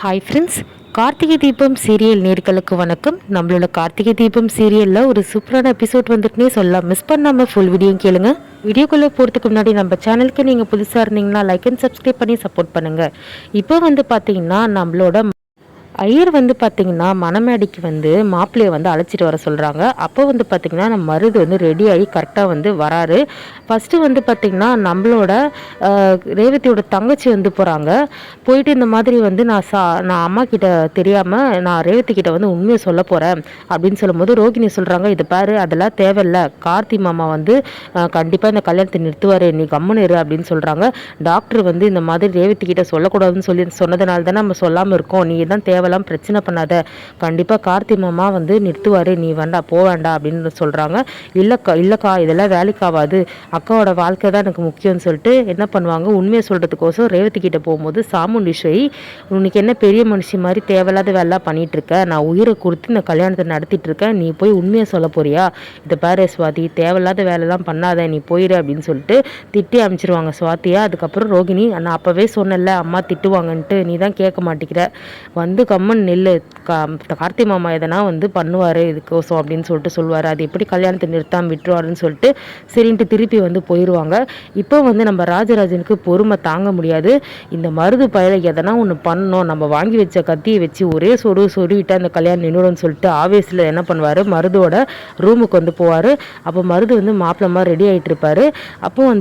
Hi friends, Karthigai Deepam serial நேர்களுக்கு வணக்கம். நம்மளோட கார்த்திகை தீபம் சீரியலில் ஒரு சூப்பரான எபிசோட் வந்துட்டுனே சொல்லலாம். மிஸ் பண்ணாமல் ஃபுல் வீடியோ கேளுங்க. வீடியோக்குள்ளே போகிறதுக்கு முன்னாடி நம்ம சேனலுக்கு நீங்கள் புதுசாக இருந்தீங்கன்னா லைக் அண்ட் சப்ஸ்கிரைப் பண்ணி சப்போர்ட் பண்ணுங்கள். இப்போ பார்த்தீங்கன்னா நம்மளோட ஐயர் பார்த்தீங்கன்னா மணமேடைக்கு மாப்பிள்ளையை அழைச்சிட்டு வர சொல்கிறாங்க. அப்போ பார்த்தீங்கன்னா நம்ம மருது ரெடி ஆகி கரெக்டாக வராரு. ஃபஸ்ட்டு பார்த்தீங்கன்னா நம்மளோட ரேவதியோட தங்கச்சி போகிறாங்க. போயிட்டு இந்த மாதிரி நான் அம்மா கிட்ட தெரியாமல் நான் ரேவதி கிட்ட உண்மையை சொல்ல போகிறேன் அப்படின்னு சொல்லும்போது ரோகிணி சொல்கிறாங்க, இது பாரு அதெல்லாம் தேவையில்லை, கார்த்தி மாமா கண்டிப்பாக இந்த கல்யாணத்தை நிறுத்துவார், நீ கம்முன்னு இரு அப்படின்னு சொல்கிறாங்க. டாக்டர் இந்த மாதிரி ரேவதி கிட்ட சொல்லக்கூடாதுன்னு சொன்னதுனால தானே நம்ம சொல்லாமல் இருக்கோம், நீ தான் தேவை பிரச்சனை பண்ணாத, கண்டிப்பாக கார்த்தி மாமா நிறுத்துவார், நீ போக வேண்டாம் அப்படின்னு சொல்கிறாங்க. இல்லைக்கா இதெல்லாம் வேலைக்காகாது, அக்காவோட வாழ்க்கை தான் எனக்கு முக்கியம்னு சொல்லிட்டு என்ன பண்ணுவாங்க, உண்மையை சொல்கிறதுக்கோசம் ரேவதி கிட்ட போகும்போது சாமுண்டீஸ்வரி, உனக்கு என்ன பெரிய மனுஷி மாதிரி தேவையில்லாத வேலை பண்ணிட்டு இருக்க, நான் உயிரை கொடுத்து இந்த கல்யாணத்தை நடத்திட்டு இருக்கேன், நீ போய் உண்மையை சொல்ல போறியா, இதை பாரு சுவாதி தேவையில்லாத வேலைலாம் பண்ணாத, நீ போயிரு அப்படின்னு சொல்லிட்டு திட்டி அமைச்சிருவாங்க சுவாத்தியா. அதுக்கப்புறம் ரோகிணி, நான் அப்போவே சொன்னல அம்மா திட்டுவாங்கன்ட்டு, நீ தான் கேட்க மாட்டேங்கிற, கம்மன் நெல் கார்த்தி மாமா எதனா பண்ணுவார் இதுக்கோசம் அப்படின்னு சொல்லிட்டு சொல்லுவார், அது எப்படி கல்யாணத்தை நிறுத்தாமல் விட்டுருவாருன்னு சொல்லிட்டு சரின்ட்டு திருப்பி போயிடுவாங்க. இப்போ நம்ம ராஜராஜனுக்கு பொறுமை தாங்க முடியாது, இந்த மருது பயலை எதனா ஒன்று பண்ணணும், நம்ம வாங்கி வச்ச கத்தியை வச்சு ஒரே சொருவிட்டு அந்த கல்யாணம் நின்றுடும்னு சொல்லிட்டு ஆவேசில் என்ன பண்ணுவார், மருதோட ரூமுக்கு போவார். அப்போ மருது மாப்பிள்ளமா ரெடி ஆகிட்டு இருப்பார். அப்போ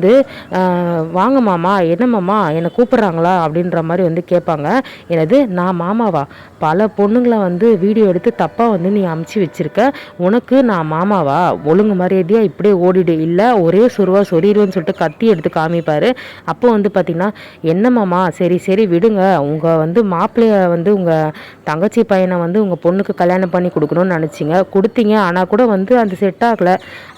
வாங்க மாமா, என்ன மாமா என்னை கூப்பிட்றாங்களா அப்படின்ற மாதிரி கேட்பாங்க. எனது நான் மாமாவா, பல பொண்ணுங்களை வீடியோ எடுத்து தப்பாக நீ அமுச்சு வச்சிருக்க, உனக்கு நான் மாமாவா, ஒழுங்கு மரியாதையா இப்படியே ஓடிடு, இல்லை ஒரே சொருவேன்னு சொல்லிட்டு கத்தி எடுத்து காமிப்பார். அப்போ பார்த்தீங்கன்னா என்ன மாமா, சரி சரி விடுங்க, உங்கள் மாப்பிள்ளைய உங்கள் தங்கச்சி பையனை உங்கள் பொண்ணுக்கு கல்யாணம் பண்ணி கொடுக்கணும்னு நினச்சிங்க, கொடுத்தீங்க, ஆனால் கூட அந்த செட் ஆகலை,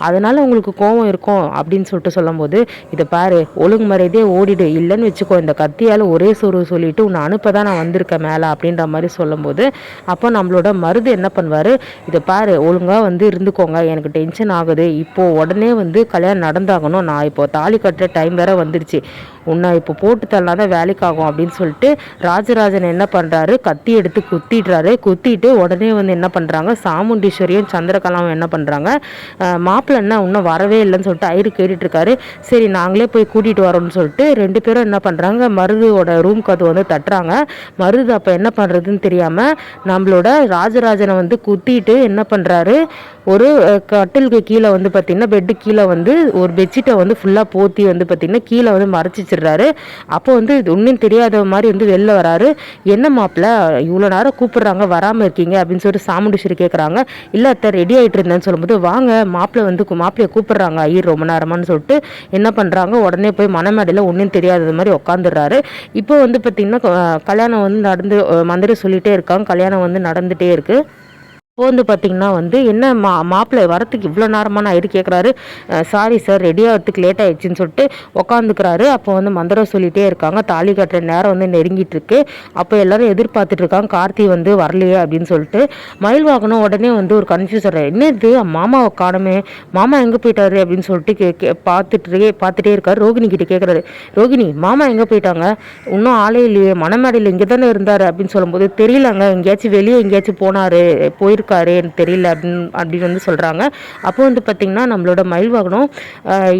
அதனால் உங்களுக்கு கோபம் இருக்கும் அப்படின்னு சொல்லிட்டு சொல்லும்போது, இதை பாரு ஒழுங்கு மரியாதையே ஓடிடு, இல்லைன்னு வச்சுக்கோ, இந்த கத்தியால் ஒரே சொல்லிட்டு உன்னை அனுப்ப தான் நான் வந்திருக்கேன் மேலே அப்படின்ற மாதிரி சொல்லும்போது, அப்போ நம்மளோட மருது என்ன பண்ணுவார், இதை பாரு ஒழுங்காக இருந்துக்கோங்க, எனக்கு டென்ஷன் ஆகுது, இப்போது உடனே கல்யாணம் நடந்தாகணும், நான் இப்போது தாலி கட்டுற டைம் வேற வந்துடுச்சு, உன்னை இப்போ போட்டு தரலாம் வேலைக்காகும் அப்படின்னு சொல்லிட்டு ராஜராஜன் என்ன பண்ணுறாரு, கத்தி எடுத்து குத்திட்டு உடனே என்ன பண்ணுறாங்க, சாமுண்டீஸ்வரியும் சந்திரகலாவும் என்ன பண்ணுறாங்க, மாப்பிள்ளை என்ன இன்னும் வரவே இல்லைன்னு சொல்லிட்டு ஐயரு கேட்டுட்ருக்காரு. சரி நாங்களே போய் கூட்டிகிட்டு வரோம்னு சொல்லிட்டு ரெண்டு பேரும் என்ன பண்ணுறாங்க, மருதோட ரூம் கது தட்டுறாங்க. மருது அப்போ என்ன பண்ணுறதுன்னு தெரியாமல் நம்மளோட ராஜராஜனை குத்திட்டு என்ன பண்ணுறாரு, ஒரு கட்டிலுக்கு கீழே பார்த்திங்கன்னா பெட்டு கீழே ஒரு பெட்ஷீட்டை ஃபுல்லாக போற்றி பார்த்திங்கன்னா கீழே மறைச்சிச்சிடுறாரு. அப்போ இது ஒன்றும் தெரியாத மாதிரி வெளில வராரு. என்ன மாப்பிள்ளை இவ்வளோ நேரம் கூப்பிட்றாங்க வராமல் இருக்கீங்க அப்படின்னு சொல்லிட்டு சாமுண்டீஸ்வரி கேட்குறாங்க. இல்லை அத்தை ரெடி ஆகிட்டு இருந்தேன்னு சொல்லும்போது, வாங்க மாப்பிள்ளையை கூப்பிட்றாங்க ஐயர் ரொம்ப நேரமானு சொல்லிட்டு என்ன பண்ணுறாங்க, உடனே போய் மணமேடையில் ஒன்றும் தெரியாதது மாதிரி உட்காந்துடுறாரு. இப்போ பார்த்திங்கன்னா கல்யாணம் நடந்து மந்திரம் சொல்லிகிட்டே இருக்காங்க, கல்யாணம் நடந்துகிட்டே இருக்குது. இப்போ பார்த்திங்கன்னா என்ன மாப்பிள்ளை வரத்துக்கு இவ்வளோ நேரமான ஐயர் கேட்குறாரு. சாரி சார் ரெடி ஆகிறதுக்கு லேட் ஆகிடுச்சின்னு சொல்லிட்டு உக்காந்துக்கிறாரு. அப்போ மந்திரம் சொல்லிகிட்டே இருக்காங்க, தாலி கட்டுற நேரம் நெருங்கிட்டு இருக்கு. அப்போ எல்லாரும் எதிர்பார்த்துட்டு இருக்காங்க, கார்த்தி வரலையே அப்படின்னு சொல்லிட்டு. மயில் வாகனம் உடனே ஒரு கன்ஃபியூசர், என்ன இது மாமாவை காணுமே, மாமா எங்கே போயிட்டாரு அப்படின்னு சொல்லிட்டு பார்த்துட்டே இருக்காரு. ரோகிணி கிட்ட கேட்குறாரு, ரோகிணி மாமா எங்கே போயிட்டாங்க, இன்னும் ஆளே இல்லையே, மணமேடையில் இங்கே தானே இருந்தார் அப்படின்னு சொல்லும்போது, தெரியலங்க எங்கேயாச்சும் வெளியே எங்கேயாச்சும் போயிருக்காரு தெரியல அப்படின்னு சொல்கிறாங்க. அப்போ பார்த்திங்கன்னா நம்மளோட மயில் வாகனம்,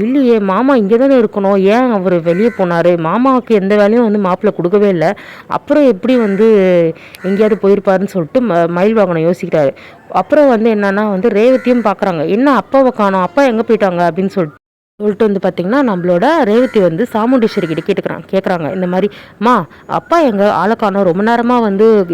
இல்லையே மாமா இங்கே தானே இருக்கணும், ஏன் அவர் வெளியே போனார், மாமாவுக்கு எந்த வேலையும் மாப்பிள்ளை கொடுக்கவே இல்லை, அப்புறம் எப்படி எங்கேயாவது போயிருப்பாருன்னு சொல்லிட்டு மயில் வாகனம் யோசிக்கிறாரு. அப்புறம் என்னன்னா ரேவதியும் பார்க்குறாங்க, என்ன அப்பாவை காணோம், அப்பா எங்கே போயிட்டாங்க அப்படின்னு சொல்லிட்டு பார்த்திங்கன்னா நம்மளோட ரேவதி சாமுண்டீஸ்வரி கிட்ட கேட்குறாங்க, இந்த மாதிரி மா அப்பா எங்கள் ஆளக்கானோ ரொம்ப நேரமாக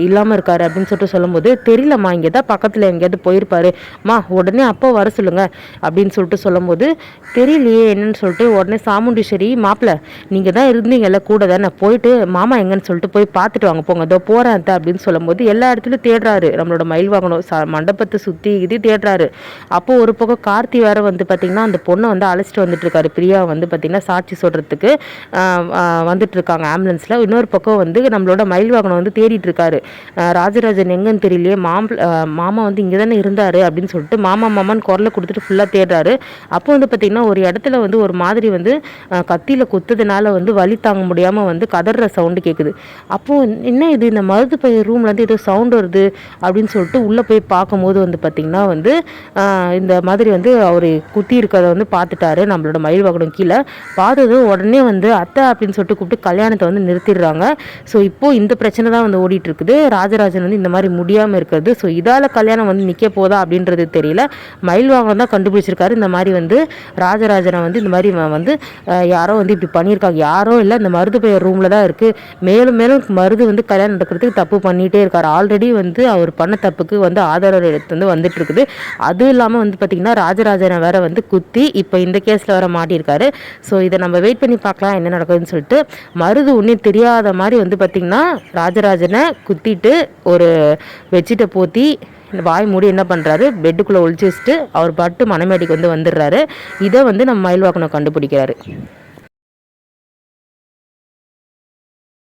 இல்லாமல் இருக்காரு அப்படின்னு சொல்லிட்டு சொல்லும்போது, தெரியலம்மா இங்கே தான் பக்கத்தில் எங்கேயாவது போயிருப்பாரு மா, உடனே அப்பா வர சொல்லுங்கள் அப்படின்னு சொல்லிட்டு சொல்லும்போது, தெரியலையே என்னன்னு சொல்லிட்டு உடனே சாமுண்டீஸ்வரி, மாப்பிள்ளை நீங்கள் தான் இருந்தீங்கல்ல கூட தானே, போயிட்டு மாமா எங்கன்னு சொல்லிட்டு போய் பார்த்துட்டு வாங்க போங்க, அதோ போகிறேன் அப்படின்னு சொல்லும்போது எல்லா இடத்துலையும் தேடுறாரு. நம்மளோட மயில் வாகனம் மண்டபத்தை சுற்றி இது தேடுறாரு. அப்போது ஒரு பக்கம் கார்த்தி வேறு பார்த்திங்கன்னா அந்த பொண்ணை அழைச்சிட்டு வந்துட்டுருக்காரு. பிரியா வந்து பார்த்திங்கன்னா சாட்சி சொல்கிறதுக்கு வந்துட்டுருக்காங்க ஆம்புலன்ஸில். இன்னொரு பக்கம் வந்து நம்மளோட மயில்வாகனம் வந்து தேடிட்டு இருக்காரு. ராஜராஜன் எங்கன்னு தெரியலையே, மாமா வந்து இங்கே தானே இருந்தார் அப்படின்னு சொல்லிட்டு மாமான்னு குரலை கொடுத்துட்டு ஃபுல்லாக தேடுறாரு. அப்போ வந்து பார்த்திங்கன்னா ஒரு இடத்துல வந்து ஒரு மாதிரி வந்து கத்தியில் குத்துறதுனால வந்து வலி தாங்க முடியாமல் வந்து கதற சவுண்டு கேட்குது. அப்போது என்ன இது, இந்த மருது பையன் ரூம்லேருந்து ஏதோ சவுண்டு வருது அப்படின்னு சொல்லிட்டு உள்ளே போய் பார்க்கும்போது வந்து பார்த்திங்கன்னா வந்து இந்த மாதிரி வந்து அவர் குத்தி இருக்கிறத வந்து பார்த்துட்டாரு நம்மளோட மயில்வாகனம். கீழே பார்த்ததும் உடனே வந்து அத்தை அப்படின்னு சொல்லிட்டு கூப்பிட்டு கல்யாணத்தை வந்து நிறுத்திடுறாங்க. ஸோ இப்போது இந்த பிரச்சனை தான் வந்து ஓடிட்டு இருக்குது. ராஜராஜன் வந்து இந்த மாதிரி முடியாமல் இருக்கிறது. ஸோ இதால் கல்யாணம் வந்து நிற்க போதா அப்படின்றது தெரியல. மயில்வாகனம் தான் கண்டுபிடிச்சிருக்காரு இந்த மாதிரி வந்து ராஜராஜனை வந்து இந்த மாதிரி வந்து யாரோ வந்து இப்படி பண்ணியிருக்காங்க. யாரோ இல்லை, இந்த மருது பையன் ரூமில் தான் இருக்குது. மேலும் மேலும் மருது வந்து கல்யாணம் நடக்கிறதுக்கு தப்பு பண்ணிகிட்டே இருக்கார். ஆல்ரெடி வந்து அவர் பண்ண தப்புக்கு வந்து ஆதாரம் எடுத்து வந்து வந்துட்டு இருக்குது. அதுவும் இல்லாமல் வந்து பார்த்திங்கன்னா ராஜராஜனை வேற வந்து குத்தி இப்போ இந்த கேஸில் வேற மாட்டியிருக்காரு. ஸோ இதை நம்ம வெயிட் பண்ணி பார்க்கலாம் என்ன நடக்குதுன்னு சொல்லிட்டு. மருது ஒன்றும் தெரியாத மாதிரி வந்து பார்த்திங்கன்னா ராஜராஜனை குத்திட்டு ஒரு பெட்ஷீட்டை போற்றி வாய் மூடி என்ன பண்ணுறாரு, பெட்டுக்குள்ளே ஒழிச்சு வச்சுட்டு அவர் பாட்டு மணமேடிக்கு வந்து வந்துடுறாரு. இதை வந்து நம்ம மயில்வாகனம் கண்டுபிடிக்கிறாரு.